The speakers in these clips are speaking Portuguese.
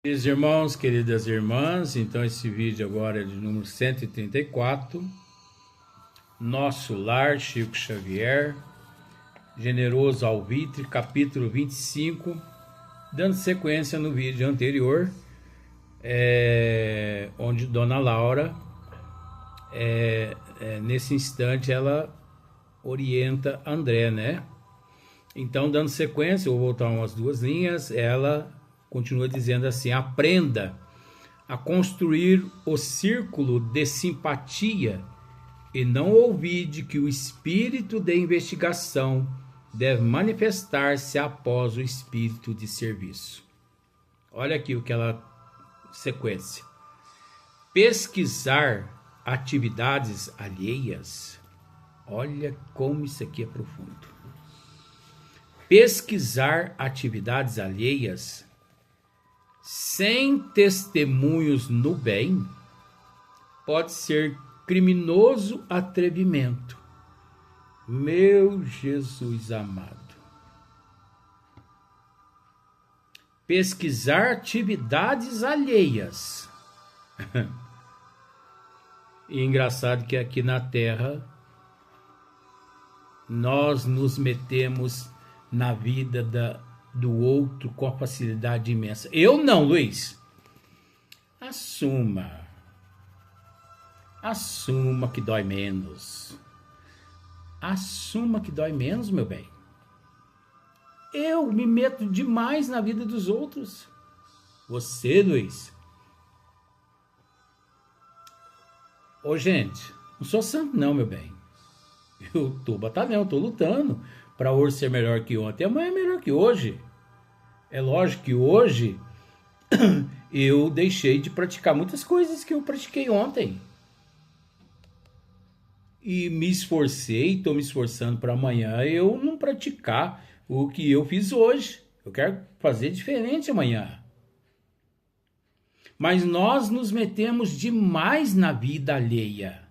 Queridos irmãos, queridas irmãs, então esse vídeo agora é de número 134, Nosso Lar, Chico Xavier, Generoso Alvitre, capítulo 25, dando sequência no vídeo anterior, onde Dona Laura, nesse instante, ela orienta André, né? Então, dando sequência, eu vou voltar umas duas linhas, ela continua dizendo assim: aprenda a construir o círculo de simpatia e não ouvide que o espírito de investigação deve manifestar-se após o espírito de serviço. Olha aqui o que ela sequência. Pesquisar atividades alheias. Olha como isso aqui é profundo. Pesquisar atividades alheias sem testemunhos no bem pode ser criminoso atrevimento. Meu Jesus amado. Pesquisar atividades alheias. E engraçado que aqui na Terra nós nos metemos na vida do outro com facilidade imensa. Eu não, Luiz. Assuma que dói menos. Assuma que dói menos, meu bem. Eu me meto demais na vida dos outros. Você, Luiz. Ô, gente, não sou santo não, meu bem. Eu tô batalhando, tô lutando para hoje ser melhor que ontem. Amanhã é melhor que hoje. É lógico que hoje eu deixei de praticar muitas coisas que eu pratiquei ontem. E me esforcei, estou me esforçando para amanhã eu não praticar o que eu fiz hoje. Eu quero fazer diferente amanhã. Mas nós nos metemos demais na vida alheia.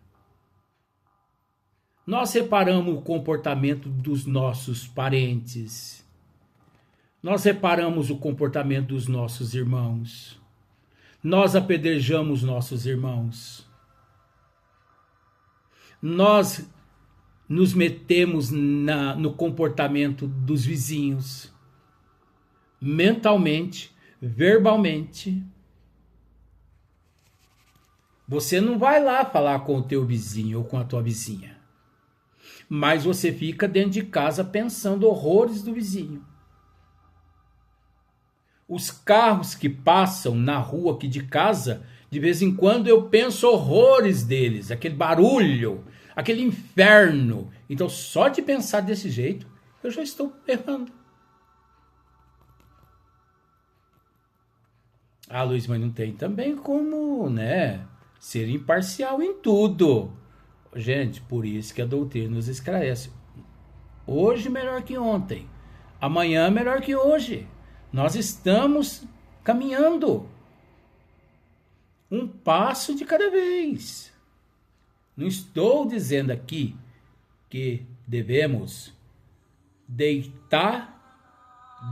Nós reparamos o comportamento dos nossos parentes. Nós reparamos o comportamento dos nossos irmãos. Nós apedrejamos nossos irmãos. Nós nos metemos no comportamento dos vizinhos. Mentalmente, verbalmente. Você não vai lá falar com o teu vizinho ou com a tua vizinha. Mas você fica dentro de casa pensando horrores do vizinho. Os carros que passam na rua aqui de casa, de vez em quando eu penso horrores deles, aquele barulho, aquele inferno. Então, só de pensar desse jeito, eu já estou errando. Ah, Luiz, mas não tem também como, né, ser imparcial em tudo. Gente, por isso que a doutrina nos esclarece. Hoje melhor que ontem. Amanhã melhor que hoje. Nós estamos caminhando. Um passo de cada vez. Não estou dizendo aqui que devemos deitar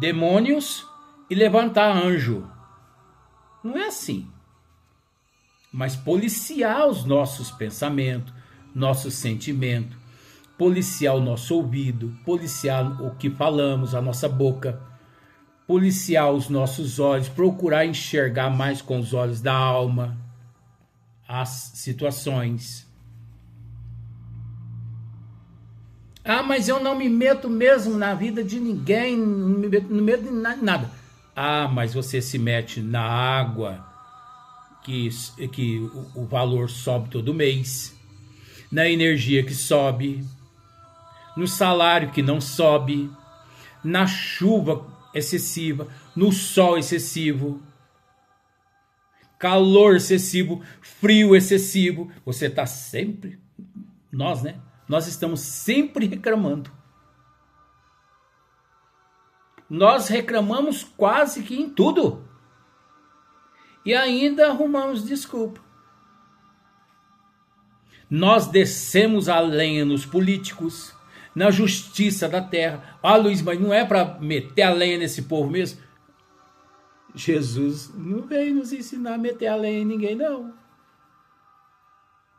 demônios e levantar anjo. Não é assim. Mas policiar os nossos pensamentos, nosso sentimento, policiar o nosso ouvido, policiar o que falamos, a nossa boca, policiar os nossos olhos, procurar enxergar mais com os olhos da alma as situações. Ah, mas eu não me meto mesmo na vida de ninguém, não me meto em nada. Ah, mas você se mete na água, que o valor sobe todo mês, na energia que sobe, no salário que não sobe, na chuva excessiva, no sol excessivo, calor excessivo, frio excessivo. Você está sempre, nós, né? Nós estamos sempre reclamando. Nós reclamamos quase que em tudo. E ainda arrumamos desculpa. Nós descemos a lenha nos políticos, na justiça da terra. Ah, Luiz, mas não é para meter a lenha nesse povo mesmo? Jesus não veio nos ensinar a meter a lei em ninguém, não.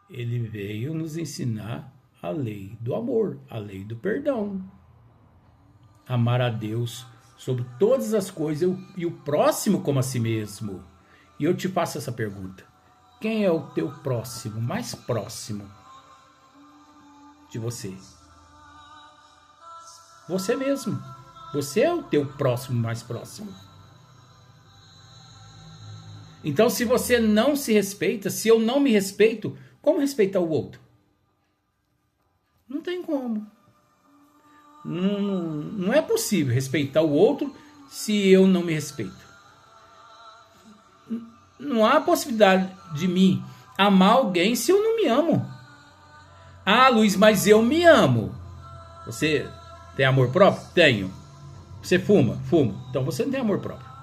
Ele veio nos ensinar a lei do amor, a lei do perdão. Amar a Deus sobre todas as coisas e o próximo como a si mesmo. E eu te faço essa pergunta. Quem é o teu próximo, mais próximo de você? Você mesmo. Você é o teu próximo mais próximo. Então, se você não se respeita, se eu não me respeito, como respeitar o outro? Não tem como. Não é possível respeitar o outro se eu não me respeito. Não há possibilidade de mim amar alguém se eu não me amo. Ah, Luiz, mas eu me amo. Você tem amor próprio? Tenho. Você fuma? Fumo. Então você não tem amor próprio.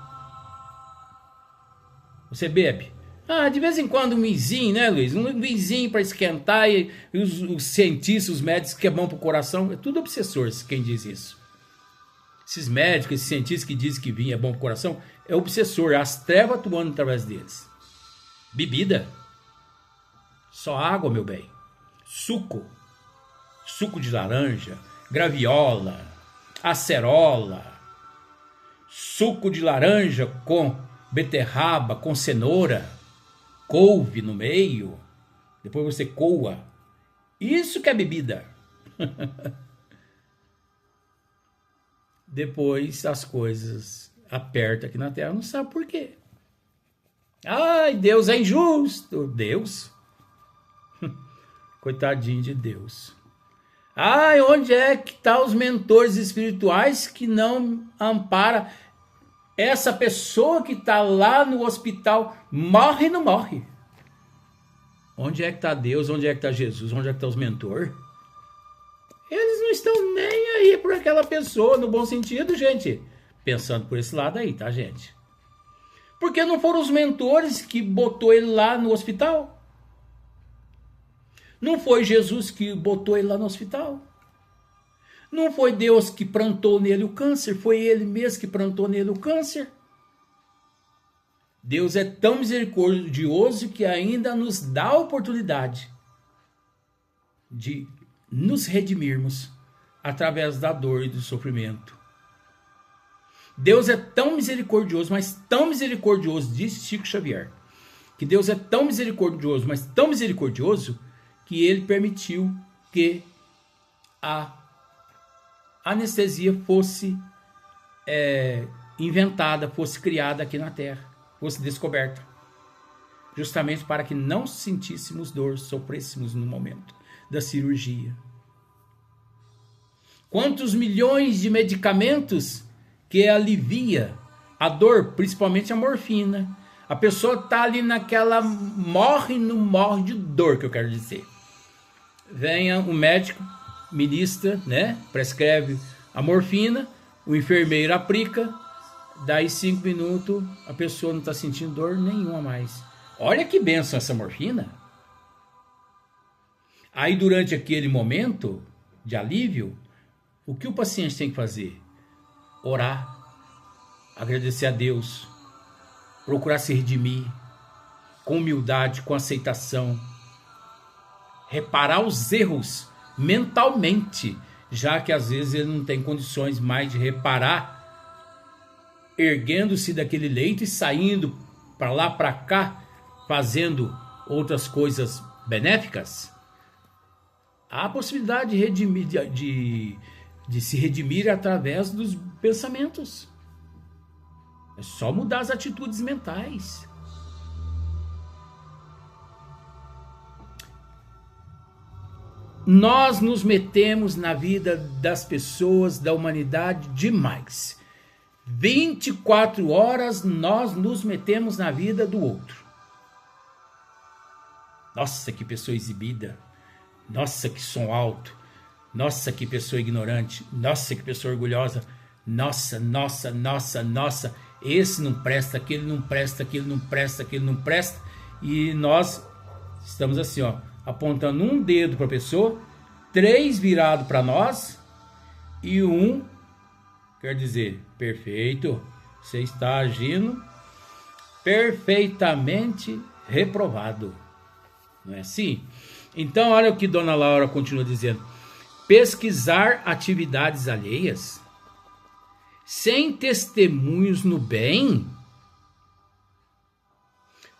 Você bebe? Ah, de vez em quando um vinzinho, né, Luiz? Um vinzinho para esquentar e os cientistas, os médicos que é bom pro coração. É tudo obsessor quem diz isso. Esses médicos, esses cientistas que dizem que vinho é bom pro coração, é obsessor, é as trevas atuando através deles. Bebida. Só água, meu bem. Suco. Suco de laranja, graviola, acerola. Suco de laranja com beterraba, com cenoura, couve no meio. Depois você coa. Isso que é bebida. Depois as coisas apertam aqui na terra, não sabe por quê. Ai, Deus é injusto. Deus? Coitadinho de Deus. Ai, onde é que estão os mentores espirituais que não amparam essa pessoa que está lá no hospital? Morre ou não morre? Onde é que está Deus? Onde é que está Jesus? Onde é que estão os mentores? Eles não estão nem aí por aquela pessoa, no bom sentido, gente. Pensando por esse lado aí, tá, gente? Porque não foram os mentores que botou ele lá no hospital? Não foi Jesus que botou ele lá no hospital? Não foi Deus que plantou nele o câncer? Foi ele mesmo que plantou nele o câncer? Deus é tão misericordioso que ainda nos dá a oportunidade de nos redimirmos através da dor e do sofrimento. Deus é tão misericordioso, mas tão misericordioso, disse Chico Xavier, que Deus é tão misericordioso, mas tão misericordioso, que ele permitiu que a anestesia fosse inventada, fosse criada aqui na Terra, fosse descoberta, justamente para que não sentíssemos dor, sofrêssemos no momento da cirurgia. Quantos milhões de medicamentos que alivia a dor, principalmente a morfina. A pessoa está ali naquela morre, não morre de dor, que eu quero dizer. Venha o médico, ministra, né, prescreve a morfina, o enfermeiro aplica, daí 5 minutos a pessoa não está sentindo dor nenhuma mais. Olha que bênção essa morfina. Aí durante aquele momento de alívio, o que o paciente tem que fazer? Orar, agradecer a Deus, procurar se redimir, com humildade, com aceitação, reparar os erros mentalmente, já que às vezes ele não tem condições mais de reparar, erguendo-se daquele leito e saindo para lá, para cá, fazendo outras coisas benéficas. Há a possibilidade de redimir, de se redimir através dos pensamentos. É só mudar as atitudes mentais. Nós nos metemos na vida das pessoas, da humanidade, demais. 24 horas nós nos metemos na vida do outro. Nossa, que pessoa exibida. Nossa, que som alto. Nossa, que pessoa ignorante. Nossa, que pessoa orgulhosa. Nossa, nossa, nossa, nossa. Esse não presta, aquele não presta, aquele não presta, aquele não presta. E nós estamos assim, ó, apontando um dedo para a pessoa, 3 virado para nós e 1, quer dizer, perfeito, você está agindo perfeitamente reprovado. Não é assim? Então, olha o que Dona Laura continua dizendo. Pesquisar atividades alheias sem testemunhos no bem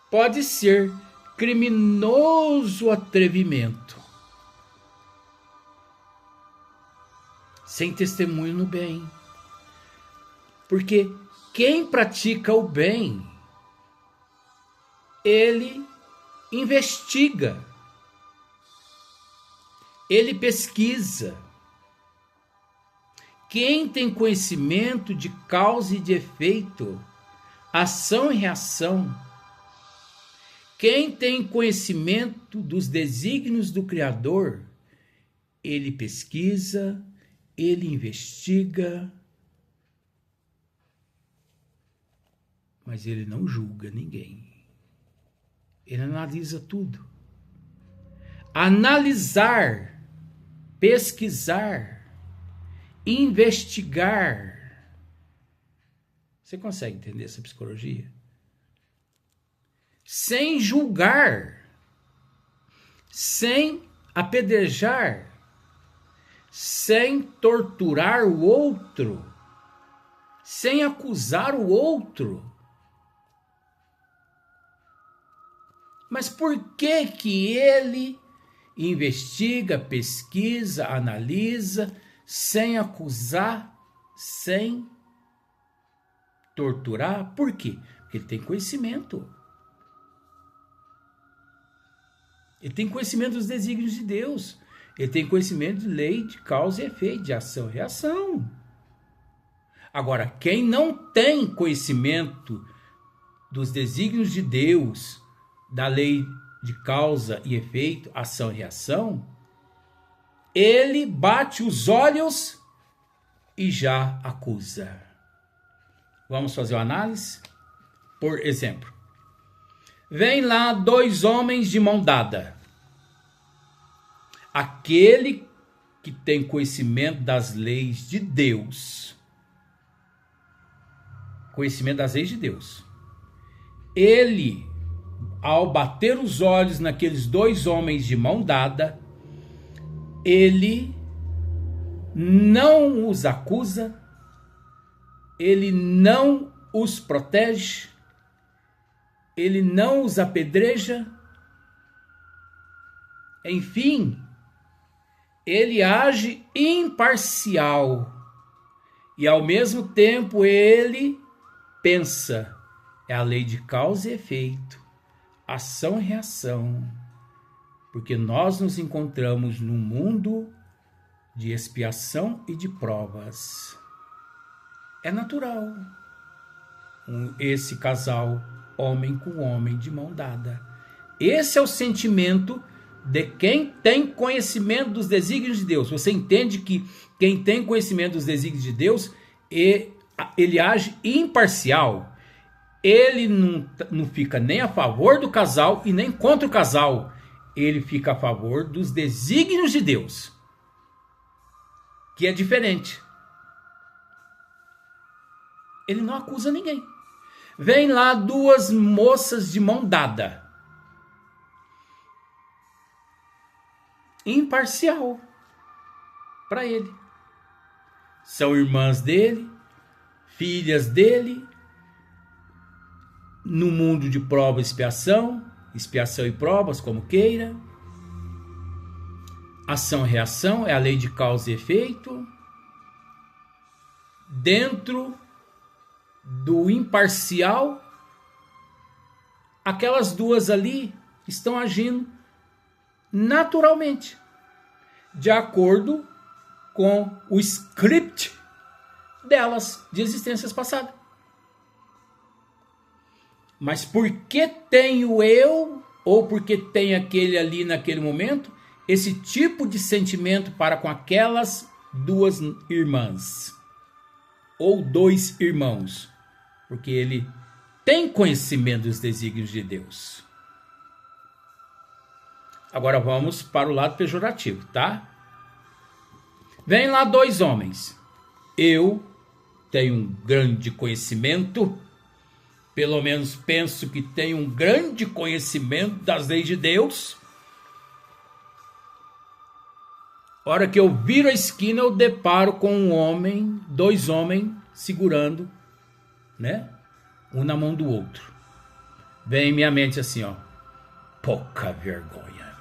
pode ser criminoso atrevimento. Sem testemunho no bem. Porque quem pratica o bem, ele investiga, ele pesquisa. Quem tem conhecimento de causa e de efeito, ação e reação, quem tem conhecimento dos desígnios do Criador, ele pesquisa, ele investiga, mas ele não julga ninguém. Ele analisa tudo. Analisar, pesquisar, investigar. Você consegue entender essa psicologia? Sem julgar, sem apedrejar, sem torturar o outro, sem acusar o outro. Mas por que que ele investiga, pesquisa, analisa, sem acusar, sem torturar? Por quê? Porque ele tem conhecimento. Ele tem conhecimento dos desígnios de Deus. Ele tem conhecimento de lei, de causa e efeito, de ação e reação. Agora, quem não tem conhecimento dos desígnios de Deus, da lei de causa e efeito, ação e reação, ele bate os olhos e já acusa. Vamos fazer uma análise? Por exemplo, vem lá 2 homens de mão dada. Aquele que tem conhecimento das leis de Deus, conhecimento das leis de Deus, ele, ao bater os olhos naqueles 2 homens de mão dada, ele não os acusa, ele não os protege, ele não os apedreja, enfim, ele age imparcial e ao mesmo tempo ele pensa. É a lei de causa e efeito, ação e reação, porque nós nos encontramos num mundo de expiação e de provas. É natural esse casal, homem com homem, de mão dada. Esse é o sentimento de quem tem conhecimento dos desígnios de Deus. Você entende que quem tem conhecimento dos desígnios de Deus, ele age imparcial. Ele não fica nem a favor do casal e nem contra o casal. Ele fica a favor dos desígnios de Deus, que é diferente. Ele não acusa ninguém. Vem lá 2 moças de mão dada. Imparcial para ele. São irmãs dele, filhas dele, no mundo de prova e expiação e provas, como queira. Ação e reação é a lei de causa e efeito. Dentro do imparcial, aquelas 2 ali estão agindo naturalmente, de acordo com o script delas, de existências passadas. Mas por que tenho eu, ou porque tem aquele ali naquele momento, esse tipo de sentimento para com aquelas 2 irmãs? Ou 2 irmãos? Porque ele tem conhecimento dos desígnios de Deus. Agora vamos para o lado pejorativo, tá? Vem lá 2 homens. Eu tenho um grande conhecimento pelo menos penso que tenho um grande conhecimento das leis de Deus. Hora que eu viro a esquina, eu deparo com um homem, dois homens segurando, né? Um na mão do outro. Vem em minha mente assim, ó. Pouca vergonha.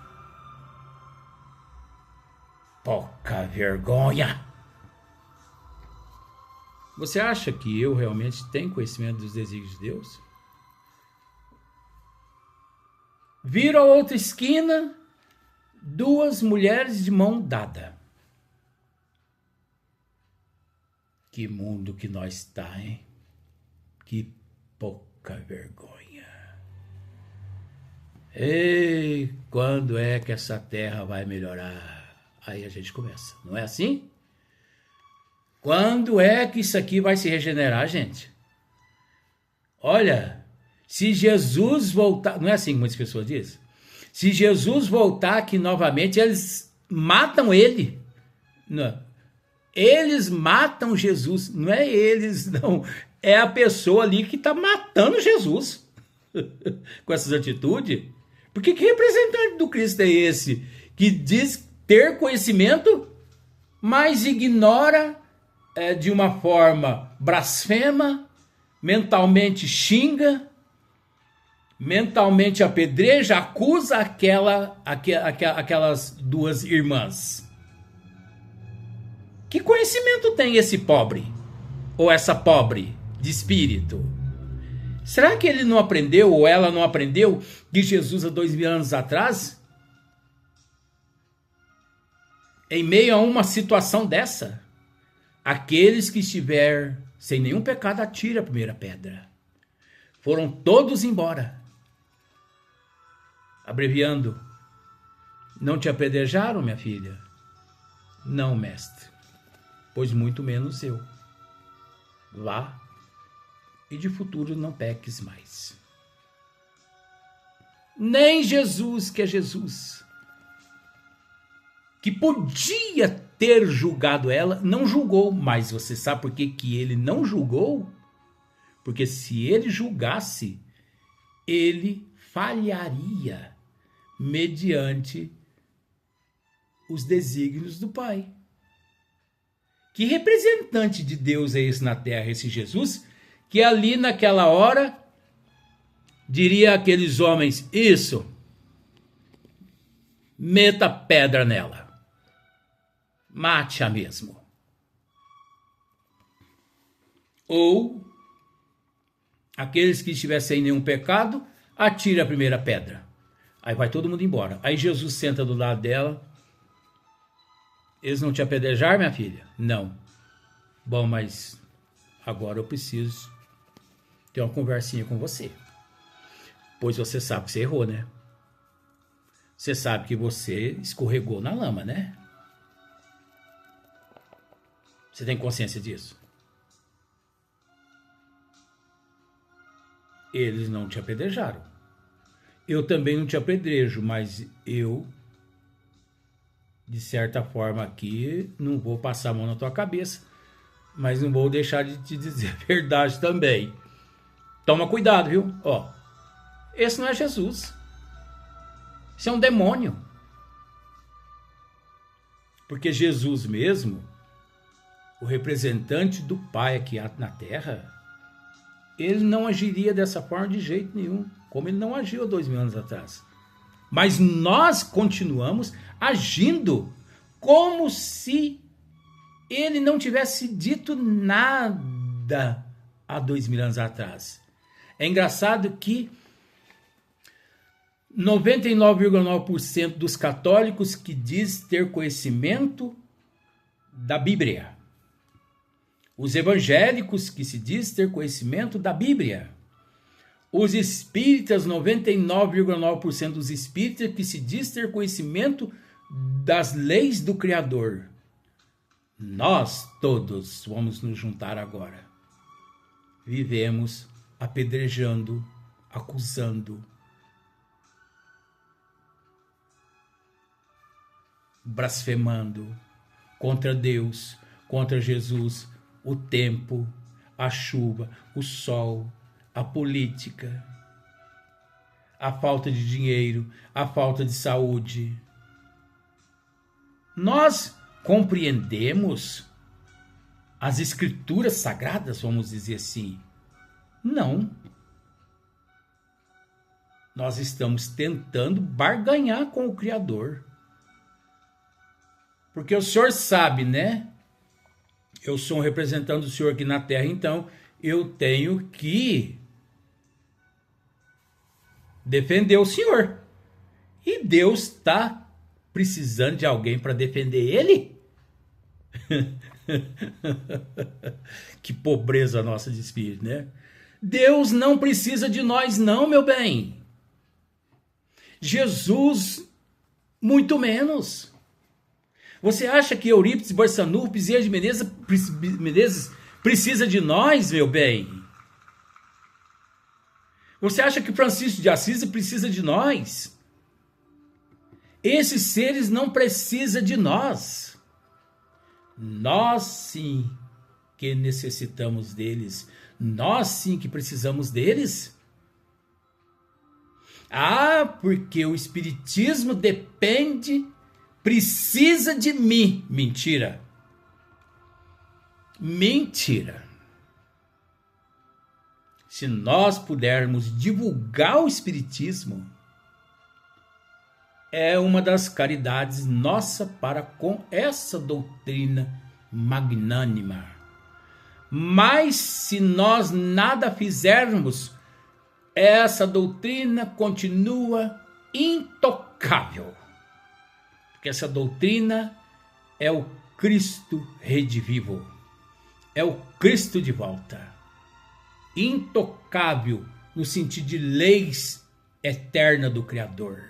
Pouca vergonha. Você acha que eu realmente tenho conhecimento dos desígnios de Deus? Viro a outra esquina, duas mulheres de mão dada. Que mundo que nós está, hein? Que pouca vergonha. Ei, quando é que essa terra vai melhorar? Aí a gente começa, não é assim? Quando é que isso aqui vai se regenerar, gente? Olha, se Jesus voltar... Não é assim que muitas pessoas dizem? Se Jesus voltar aqui novamente, eles matam ele. Não. Eles matam Jesus. Não é eles, não. É a pessoa ali que está matando Jesus. Com essas atitudes. Porque que representante do Cristo é esse? Que diz ter conhecimento, mas ignora de uma forma blasfema, mentalmente xinga, mentalmente apedreja, acusa aquelas duas irmãs. Que conhecimento tem esse pobre? Ou essa pobre de espírito? Será que ele não aprendeu, ou ela não aprendeu, que Jesus há 2000 anos atrás, em meio a uma situação dessa, aqueles que estiver sem nenhum pecado, atire a primeira pedra. Foram todos embora. Abreviando, não te apedrejaram, minha filha? Não, mestre, pois muito menos eu. Vá, e de futuro não peques mais. Nem Jesus, que é Jesus, que podia ter julgado ela, não julgou. Mas você sabe por que ele não julgou? Porque se ele julgasse, ele falharia mediante os desígnios do Pai. Que representante de Deus é esse na terra, esse Jesus, que ali naquela hora diria àqueles homens, isso, meta pedra nela, mate-a mesmo. Ou aqueles que estivessem sem nenhum pecado, atire a primeira pedra. Aí vai todo mundo embora. Aí Jesus senta do lado dela. Eles não te apedrejaram, minha filha? Não. Bom, mas agora eu preciso ter uma conversinha com você. Pois você sabe que você errou, né? Você sabe que você escorregou na lama, né? Você tem consciência disso? Eles não te apedrejaram. Eu também não te apedrejo, mas eu, de certa forma aqui, não vou passar a mão na tua cabeça, mas não vou deixar de te dizer a verdade também. Toma cuidado, viu? Ó, esse não é Jesus. Isso é um demônio. Porque Jesus mesmo, o representante do Pai aqui na Terra, ele não agiria dessa forma de jeito nenhum, como ele não agiu há 2000 anos atrás. Mas nós continuamos agindo como se ele não tivesse dito nada há 2000 anos atrás. É engraçado que 99,9% dos católicos que diz ter conhecimento da Bíblia. Os evangélicos que se diz ter conhecimento da Bíblia. Os espíritas, 99,9% dos espíritas que se diz ter conhecimento das leis do Criador. Nós todos vamos nos juntar agora. Vivemos apedrejando, acusando, blasfemando contra Deus, contra Jesus, o tempo, a chuva, o sol, a política, a falta de dinheiro, a falta de saúde. Nós compreendemos as escrituras sagradas, vamos dizer assim? Não. Nós estamos tentando barganhar com o Criador. Porque o Senhor sabe, né? Eu sou um representante do Senhor aqui na terra, então eu tenho que defender o Senhor. E Deus está precisando de alguém para defender ele? Que pobreza nossa de espírito, né? Deus não precisa de nós não, meu bem. Jesus, muito menos. Você acha que Eurípides Barçanufo, Bezerra de Menezes precisa de nós, meu bem? Você acha que Francisco de Assis precisa de nós? Esses seres não precisam de nós. Nós sim que necessitamos deles. Nós sim que precisamos deles. Ah, porque o Espiritismo precisa de mim. Mentira. Mentira. Se nós pudermos divulgar o Espiritismo, é uma das caridades nossa para com essa doutrina magnânima. Mas se nós nada fizermos, essa doutrina continua intocável. Porque essa doutrina é o Cristo redivivo. É o Cristo de volta. Intocável no sentido de leis eterna do Criador.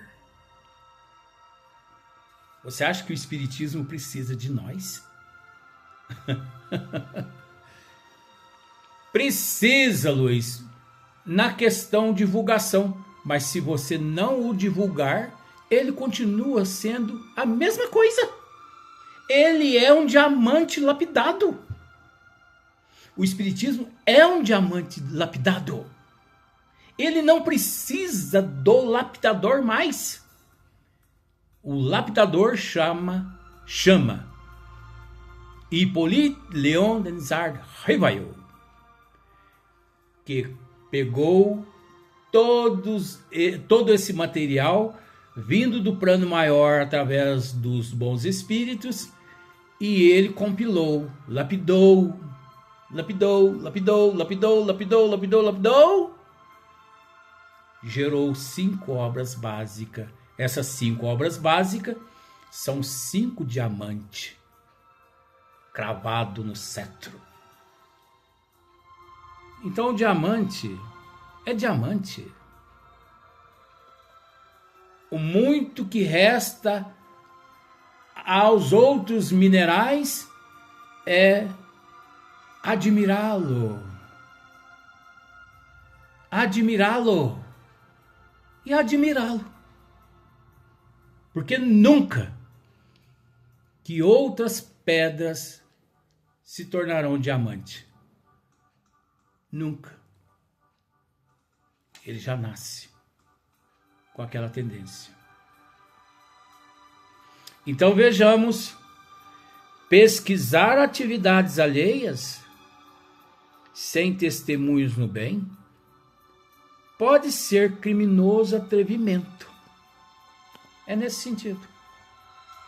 Você acha que o Espiritismo precisa de nós? Precisa, Luiz, na questão divulgação. Mas se você não o divulgar, ele continua sendo a mesma coisa. Ele é um diamante lapidado. O Espiritismo é um diamante lapidado. Ele não precisa do lapidador mais. O lapidador chama Hippolyte Léon Denisard Rivail, que pegou todo esse material vindo do plano maior através dos bons espíritos e ele compilou, lapidou, gerou 5 obras básicas. Essas 5 obras básicas são 5 diamantes cravado no cetro. Então o diamante é diamante. O muito que resta aos outros minerais é admirá-lo. Admirá-lo. E admirá-lo. Porque nunca que outras pedras se tornarão diamante. Nunca. Ele já nasce com aquela tendência. Então vejamos, pesquisar atividades alheias sem testemunhos no bem pode ser criminoso atrevimento. É nesse sentido.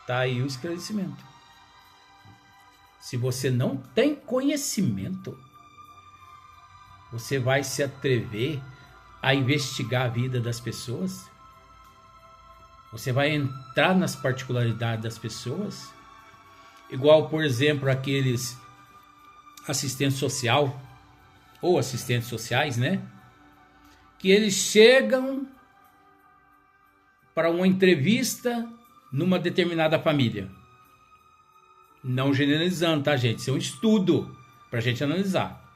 Está aí o esclarecimento. Se você não tem conhecimento, você vai se atrever a investigar a vida das pessoas? Você vai entrar nas particularidades das pessoas? Igual, por exemplo, aqueles assistentes social ou assistentes sociais, né? Que eles chegam para uma entrevista numa determinada família. Não generalizando, tá, gente? Isso é um estudo para a gente analisar.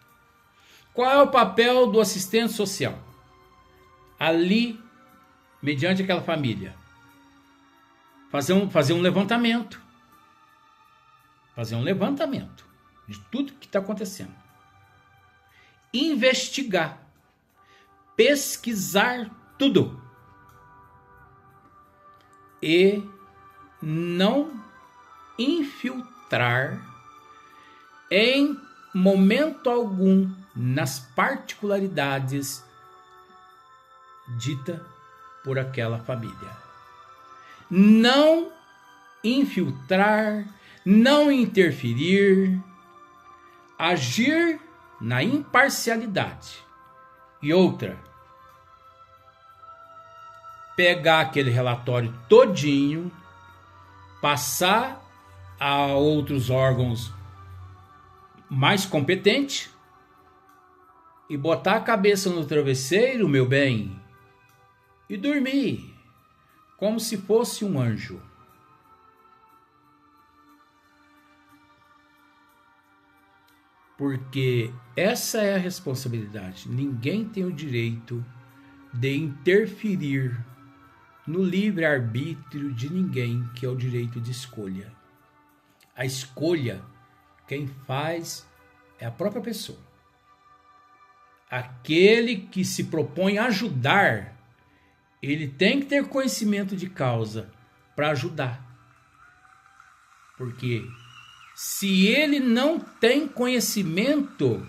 Qual é o papel do assistente social? Ali, mediante aquela família, fazer um levantamento. Fazer um levantamento de tudo que está acontecendo. Investigar. pesquisar tudo e não infiltrar em momento algum nas particularidades dita por aquela família. Não infiltrar, não interferir, agir na imparcialidade. E outra, pegar aquele relatório todinho, passar a outros órgãos mais competentes e botar a cabeça no travesseiro, meu bem, e dormir como se fosse um anjo. Porque essa é a responsabilidade. Ninguém tem o direito de interferir no livre-arbítrio de ninguém, que é o direito de escolha. A escolha, quem faz é a própria pessoa. Aquele que se propõe a ajudar, ele tem que ter conhecimento de causa para ajudar. Porque se ele não tem conhecimento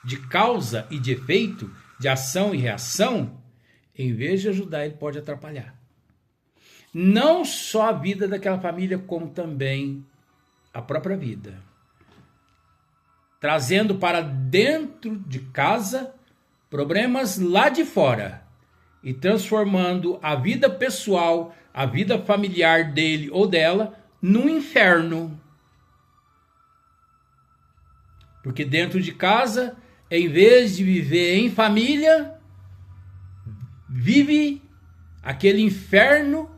de causa e de efeito, de ação e reação, em vez de ajudar, ele pode atrapalhar. Não só a vida daquela família, como também a própria vida. Trazendo para dentro de casa problemas lá de fora e transformando a vida pessoal, a vida familiar dele ou dela, num inferno. Porque dentro de casa, em vez de viver em família, vive aquele inferno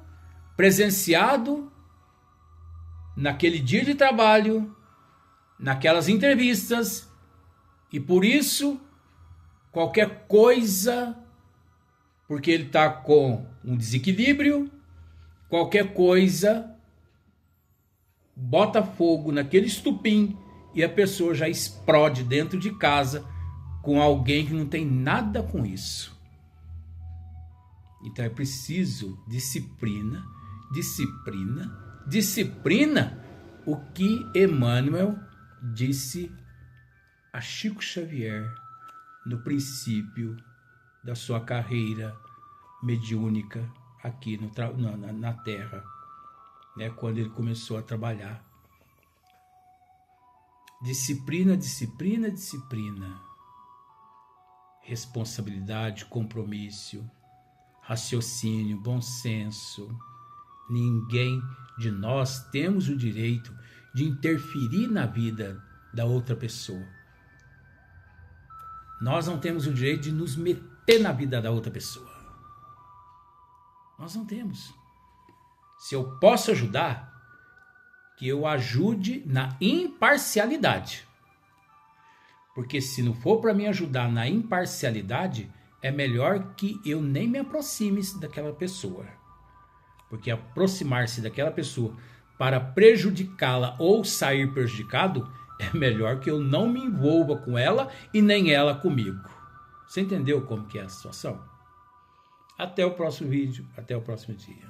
presenciado naquele dia de trabalho, naquelas entrevistas, e por isso, qualquer coisa, porque ele está com um desequilíbrio, qualquer coisa, bota fogo naquele estupim e a pessoa já explode dentro de casa com alguém que não tem nada com isso. Então é preciso disciplina, disciplina, disciplina, o que Emmanuel disse a Chico Xavier no princípio da sua carreira mediúnica aqui na Terra, né, quando ele começou a trabalhar. Disciplina, disciplina, disciplina. Responsabilidade, compromisso, raciocínio, bom senso. Ninguém de nós temos o direito de interferir na vida da outra pessoa. Nós não temos o direito de nos meter na vida da outra pessoa. Nós não temos. Se eu posso ajudar, que eu ajude na imparcialidade. Porque se não for para me ajudar na imparcialidade, é melhor que eu nem me aproxime daquela pessoa. Porque aproximar-se daquela pessoa para prejudicá-la ou sair prejudicado, é melhor que eu não me envolva com ela e nem ela comigo. Você entendeu como que é a situação? Até o próximo vídeo, até o próximo dia.